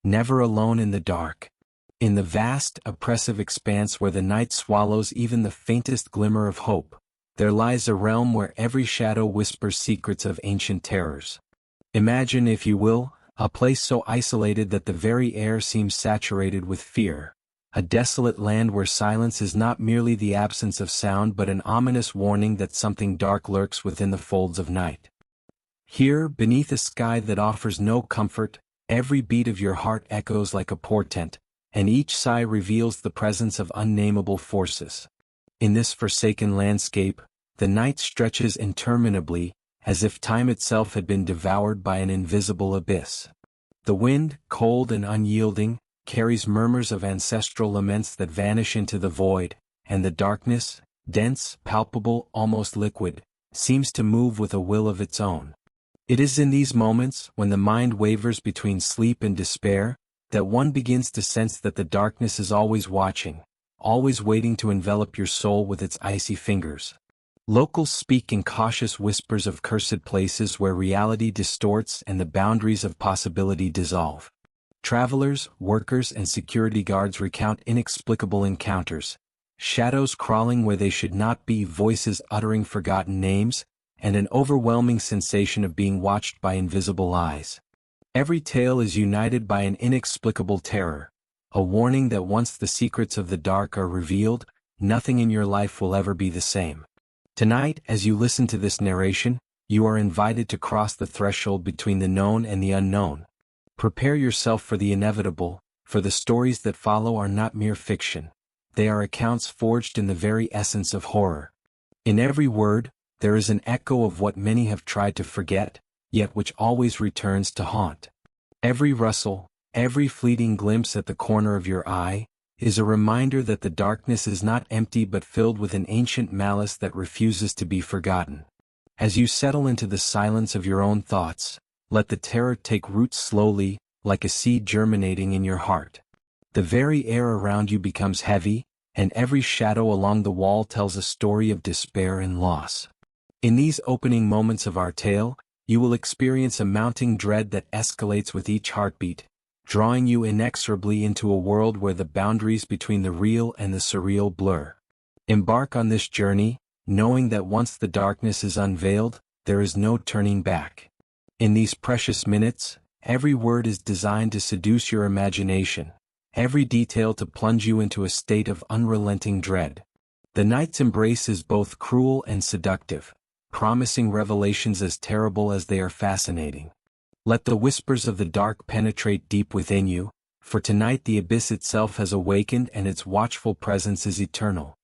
never alone in the dark. In the vast, oppressive expanse where the night swallows even the faintest glimmer of hope, there lies a realm where every shadow whispers secrets of ancient terrors. Imagine, if you will, a place so isolated that the very air seems saturated with fear. A desolate land where silence is not merely the absence of sound but an ominous warning that something dark lurks within the folds of night. Here, beneath a sky that offers no comfort, every beat of your heart echoes like a portent, and each sigh reveals the presence of unnameable forces. In this forsaken landscape, the night stretches interminably, as if time itself had been devoured by an invisible abyss. The wind, cold and unyielding, carries murmurs of ancestral laments that vanish into the void, and the darkness, dense, palpable, almost liquid, seems to move with a will of its own. It is in these moments, when the mind wavers between sleep and despair, that one begins to sense that the darkness is always watching, always waiting to envelop your soul with its icy fingers. Locals speak in cautious whispers of cursed places where reality distorts and the boundaries of possibility dissolve. Travelers, workers and security guards recount inexplicable encounters, shadows crawling where they should not be, voices uttering forgotten names, and an overwhelming sensation of being watched by invisible eyes. Every tale is united by an inexplicable terror, a warning that once the secrets of the dark are revealed, nothing in your life will ever be the same. Tonight, as you listen to this narration, you are invited to cross the threshold between the known and the unknown. Prepare yourself for the inevitable, for the stories that follow are not mere fiction. They are accounts forged in the very essence of horror. In every word, there is an echo of what many have tried to forget, yet which always returns to haunt. Every rustle, every fleeting glimpse at the corner of your eye, is a reminder that the darkness is not empty but filled with an ancient malice that refuses to be forgotten. As you settle into the silence of your own thoughts, let the terror take root slowly, like a seed germinating in your heart. The very air around you becomes heavy, and every shadow along the wall tells a story of despair and loss. In these opening moments of our tale, you will experience a mounting dread that escalates with each heartbeat, drawing you inexorably into a world where the boundaries between the real and the surreal blur. Embark on this journey, knowing that once the darkness is unveiled, there is no turning back. In these precious minutes, every word is designed to seduce your imagination, every detail to plunge you into a state of unrelenting dread. The night's embrace is both cruel and seductive, promising revelations as terrible as they are fascinating. Let the whispers of the dark penetrate deep within you, for tonight the abyss itself has awakened and its watchful presence is eternal.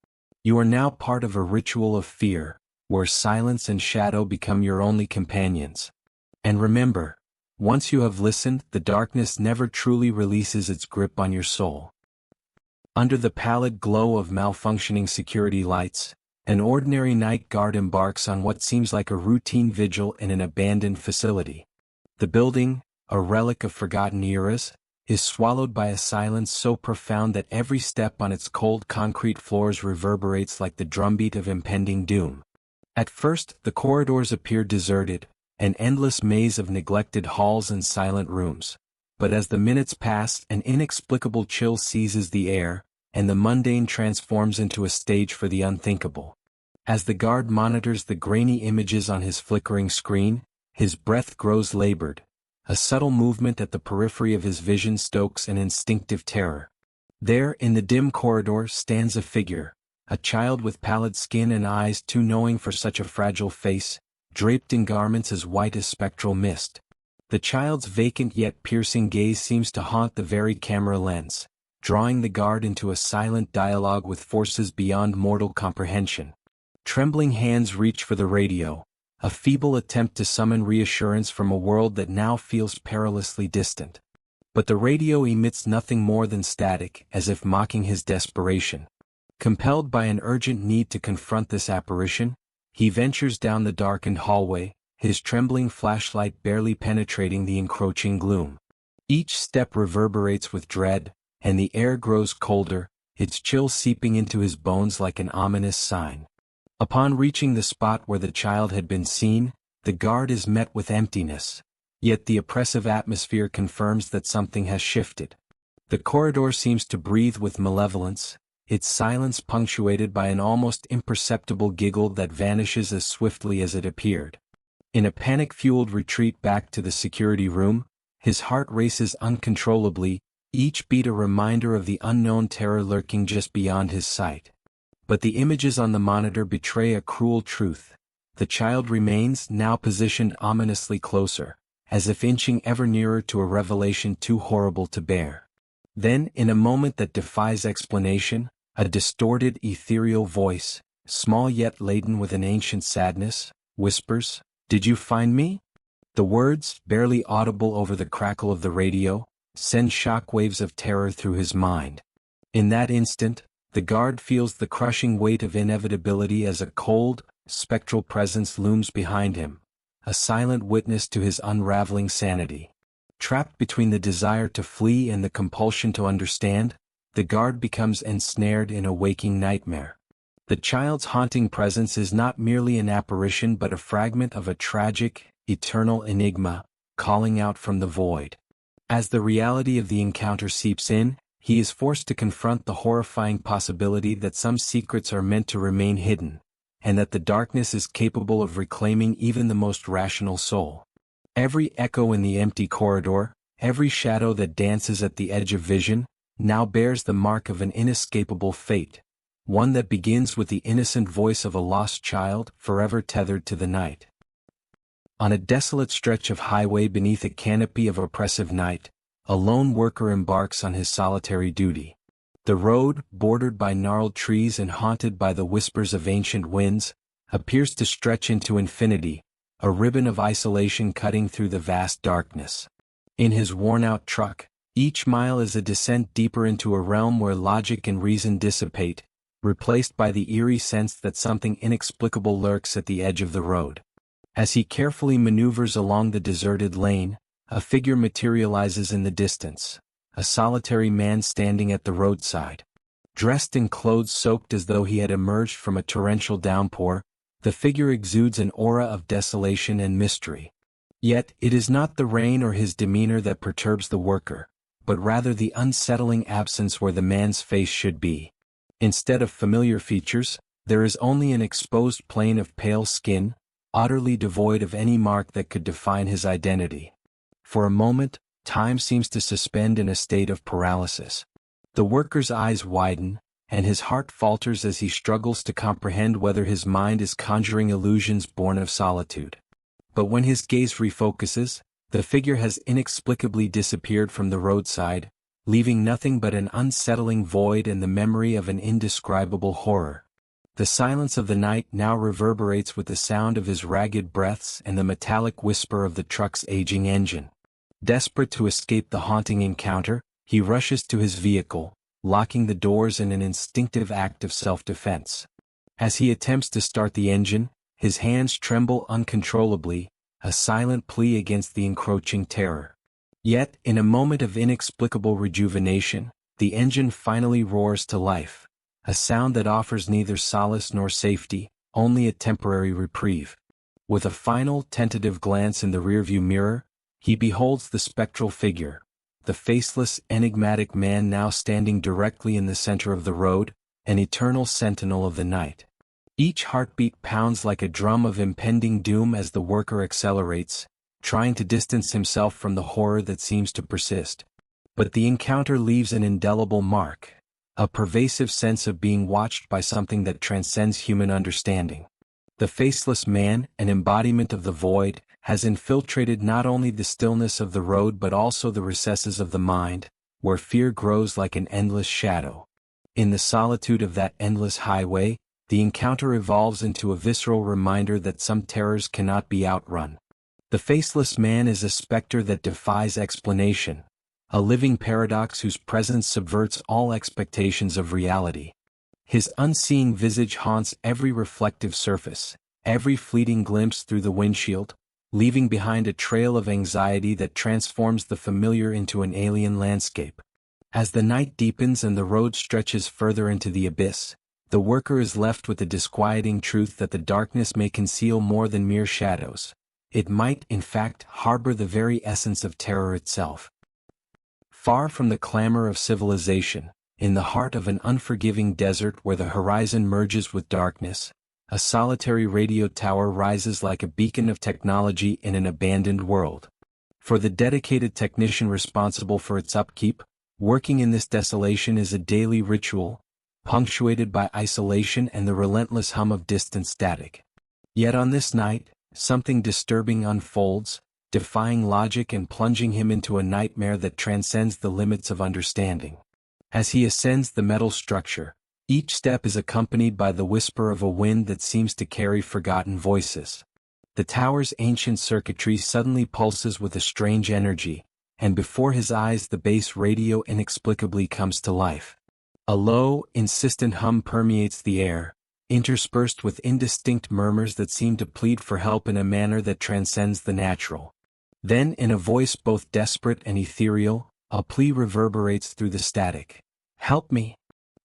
You are now part of a ritual of fear, where silence and shadow become your only companions. And remember, once you have listened, the darkness never truly releases its grip on your soul. Under the pallid glow of malfunctioning security lights, an ordinary night guard embarks on what seems like a routine vigil in an abandoned facility. The building, a relic of forgotten eras, is swallowed by a silence so profound that every step on its cold concrete floors reverberates like the drumbeat of impending doom. At first, the corridors appear deserted, an endless maze of neglected halls and silent rooms. But as the minutes pass, an inexplicable chill seizes the air, and the mundane transforms into a stage for the unthinkable. As the guard monitors the grainy images on his flickering screen, his breath grows labored. A subtle movement at the periphery of his vision stokes an instinctive terror. There, in the dim corridor, stands a figure, a child with pallid skin and eyes too knowing for such a fragile face, draped in garments as white as spectral mist. The child's vacant yet piercing gaze seems to haunt the very camera lens, drawing the guard into a silent dialogue with forces beyond mortal comprehension. Trembling hands reach for the radio, a feeble attempt to summon reassurance from a world that now feels perilously distant. But the radio emits nothing more than static, as if mocking his desperation. Compelled by an urgent need to confront this apparition, he ventures down the darkened hallway, his trembling flashlight barely penetrating the encroaching gloom. Each step reverberates with dread, and the air grows colder, its chill seeping into his bones like an ominous sign. Upon reaching the spot where the child had been seen, the guard is met with emptiness. Yet the oppressive atmosphere confirms that something has shifted. The corridor seems to breathe with malevolence, its silence punctuated by an almost imperceptible giggle that vanishes as swiftly as it appeared. In a panic-fueled retreat back to the security room, his heart races uncontrollably, each beat a reminder of the unknown terror lurking just beyond his sight. But the images on the monitor betray a cruel truth. The child remains, now positioned ominously closer, as if inching ever nearer to a revelation too horrible to bear. Then, in a moment that defies explanation, a distorted, ethereal voice, small yet laden with an ancient sadness, whispers, "Did you find me?" The words, barely audible over the crackle of the radio, send shockwaves of terror through his mind. In that instant, the guard feels the crushing weight of inevitability as a cold, spectral presence looms behind him, a silent witness to his unraveling sanity. Trapped between the desire to flee and the compulsion to understand, the guard becomes ensnared in a waking nightmare. The child's haunting presence is not merely an apparition but a fragment of a tragic, eternal enigma, calling out from the void. As the reality of the encounter seeps in, he is forced to confront the horrifying possibility that some secrets are meant to remain hidden, and that the darkness is capable of reclaiming even the most rational soul. Every echo in the empty corridor, every shadow that dances at the edge of vision, now bears the mark of an inescapable fate, one that begins with the innocent voice of a lost child, forever tethered to the night. On a desolate stretch of highway beneath a canopy of oppressive night, a lone worker embarks on his solitary duty. The road, bordered by gnarled trees and haunted by the whispers of ancient winds, appears to stretch into infinity, a ribbon of isolation cutting through the vast darkness. In his worn-out truck, each mile is a descent deeper into a realm where logic and reason dissipate, replaced by the eerie sense that something inexplicable lurks at the edge of the road. As he carefully maneuvers along the deserted lane, a figure materializes in the distance, a solitary man standing at the roadside. Dressed in clothes soaked as though he had emerged from a torrential downpour, the figure exudes an aura of desolation and mystery. Yet, it is not the rain or his demeanor that perturbs the worker, but rather the unsettling absence where the man's face should be. Instead of familiar features, there is only an exposed plane of pale skin, utterly devoid of any mark that could define his identity. For a moment, time seems to suspend in a state of paralysis. The worker's eyes widen, and his heart falters as he struggles to comprehend whether his mind is conjuring illusions born of solitude. But when his gaze refocuses, the figure has inexplicably disappeared from the roadside, leaving nothing but an unsettling void and the memory of an indescribable horror. The silence of the night now reverberates with the sound of his ragged breaths and the metallic whisper of the truck's aging engine. Desperate to escape the haunting encounter, he rushes to his vehicle, locking the doors in an instinctive act of self-defense. As he attempts to start the engine, his hands tremble uncontrollably, a silent plea against the encroaching terror. Yet, in a moment of inexplicable rejuvenation, the engine finally roars to life, a sound that offers neither solace nor safety, only a temporary reprieve. With a final, tentative glance in the rearview mirror, he beholds the spectral figure, the faceless, enigmatic man now standing directly in the center of the road, an eternal sentinel of the night. Each heartbeat pounds like a drum of impending doom as the worker accelerates, trying to distance himself from the horror that seems to persist. But the encounter leaves an indelible mark, a pervasive sense of being watched by something that transcends human understanding. The faceless man, an embodiment of the void, has infiltrated not only the stillness of the road but also the recesses of the mind, where fear grows like an endless shadow. In the solitude of that endless highway, the encounter evolves into a visceral reminder that some terrors cannot be outrun. The faceless man is a specter that defies explanation, a living paradox whose presence subverts all expectations of reality. His unseeing visage haunts every reflective surface, every fleeting glimpse through the windshield, leaving behind a trail of anxiety that transforms the familiar into an alien landscape. As the night deepens and the road stretches further into the abyss, the worker is left with the disquieting truth that the darkness may conceal more than mere shadows. It might, in fact, harbor the very essence of terror itself. Far from the clamor of civilization, in the heart of an unforgiving desert where the horizon merges with darkness, a solitary radio tower rises like a beacon of technology in an abandoned world. For the dedicated technician responsible for its upkeep, working in this desolation is a daily ritual, punctuated by isolation and the relentless hum of distant static. Yet on this night, something disturbing unfolds, defying logic and plunging him into a nightmare that transcends the limits of understanding. As he ascends the metal structure, each step is accompanied by the whisper of a wind that seems to carry forgotten voices. The tower's ancient circuitry suddenly pulses with a strange energy, and before his eyes the base radio inexplicably comes to life. A low, insistent hum permeates the air, interspersed with indistinct murmurs that seem to plead for help in a manner that transcends the natural. Then, in a voice both desperate and ethereal, a plea reverberates through the static. "Help me!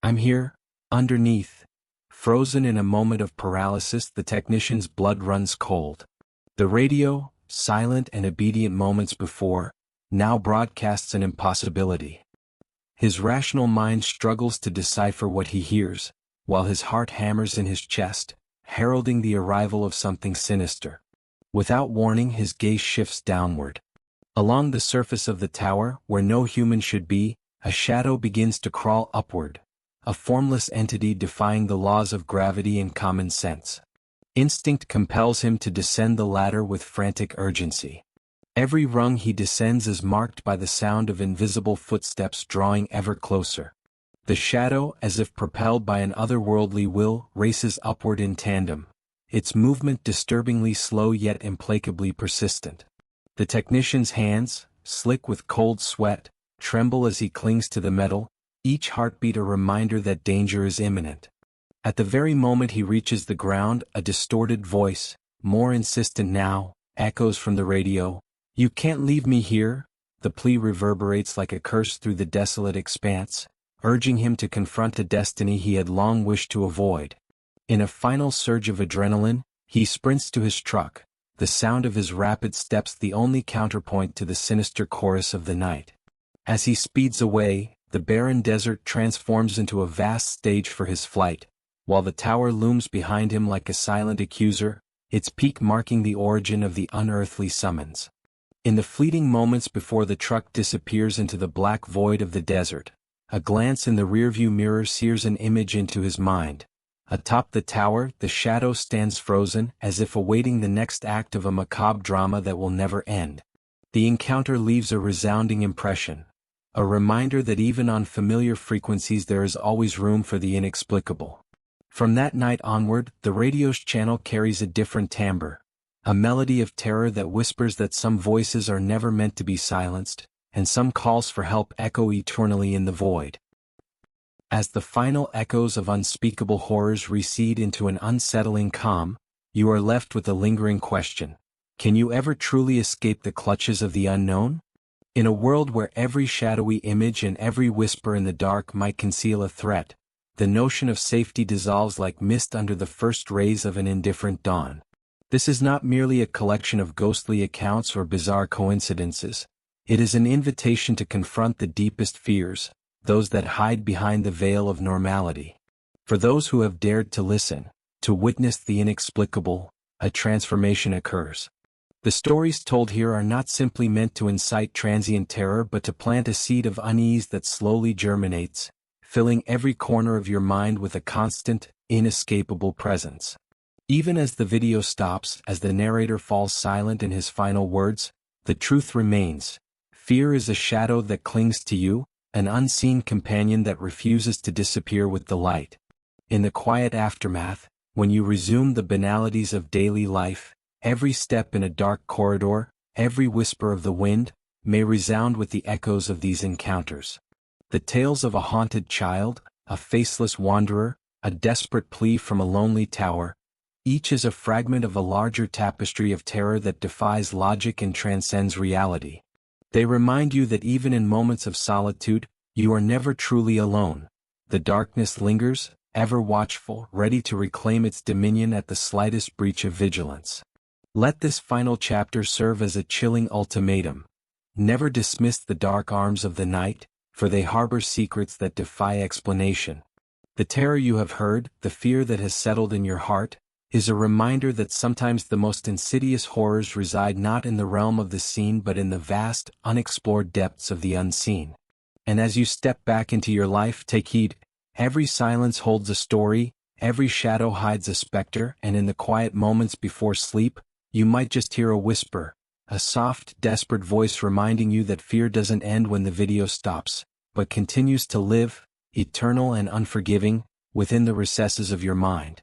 I'm here, underneath." Frozen in a moment of paralysis, the technician's blood runs cold. The radio, silent and obedient moments before, now broadcasts an impossibility. His rational mind struggles to decipher what he hears, while his heart hammers in his chest, heralding the arrival of something sinister. Without warning, his gaze shifts downward. Along the surface of the tower, where no human should be, a shadow begins to crawl upward, a formless entity defying the laws of gravity and common sense. Instinct compels him to descend the ladder with frantic urgency. Every rung he descends is marked by the sound of invisible footsteps drawing ever closer. The shadow, as if propelled by an otherworldly will, races upward in tandem, its movement disturbingly slow yet implacably persistent. The technician's hands, slick with cold sweat, tremble as he clings to the metal, each heartbeat a reminder that danger is imminent. At the very moment he reaches the ground, a distorted voice, more insistent now, echoes from the radio. "You can't leave me here." The plea reverberates like a curse through the desolate expanse, urging him to confront a destiny he had long wished to avoid. In a final surge of adrenaline, he sprints to his truck, the sound of his rapid steps the only counterpoint to the sinister chorus of the night. As he speeds away, the barren desert transforms into a vast stage for his flight, while the tower looms behind him like a silent accuser, its peak marking the origin of the unearthly summons. In the fleeting moments before the truck disappears into the black void of the desert, a glance in the rearview mirror sears an image into his mind. Atop the tower, the shadow stands frozen, as if awaiting the next act of a macabre drama that will never end. The encounter leaves a resounding impression, a reminder that even on familiar frequencies there is always room for the inexplicable. From that night onward, the radio's channel carries a different timbre, a melody of terror that whispers that some voices are never meant to be silenced, and some calls for help echo eternally in the void. As the final echoes of unspeakable horrors recede into an unsettling calm, you are left with a lingering question. Can you ever truly escape the clutches of the unknown? In a world where every shadowy image and every whisper in the dark might conceal a threat, the notion of safety dissolves like mist under the first rays of an indifferent dawn. This is not merely a collection of ghostly accounts or bizarre coincidences. It is an invitation to confront the deepest fears, those that hide behind the veil of normality. For those who have dared to listen, to witness the inexplicable, a transformation occurs. The stories told here are not simply meant to incite transient terror but to plant a seed of unease that slowly germinates, filling every corner of your mind with a constant, inescapable presence. Even as the video stops, as the narrator falls silent in his final words, the truth remains. Fear is a shadow that clings to you, an unseen companion that refuses to disappear with the light. In the quiet aftermath, when you resume the banalities of daily life, every step in a dark corridor, every whisper of the wind, may resound with the echoes of these encounters. The tales of a haunted child, a faceless wanderer, a desperate plea from a lonely tower, each is a fragment of a larger tapestry of terror that defies logic and transcends reality. They remind you that even in moments of solitude, you are never truly alone. The darkness lingers, ever watchful, ready to reclaim its dominion at the slightest breach of vigilance. Let this final chapter serve as a chilling ultimatum. Never dismiss the dark arms of the night, for they harbor secrets that defy explanation. The terror you have heard, the fear that has settled in your heart, is a reminder that sometimes the most insidious horrors reside not in the realm of the seen but in the vast, unexplored depths of the unseen. And as you step back into your life, take heed. Every silence holds a story, every shadow hides a specter, and in the quiet moments before sleep, you might just hear a whisper, a soft, desperate voice reminding you that fear doesn't end when the video stops, but continues to live, eternal and unforgiving, within the recesses of your mind.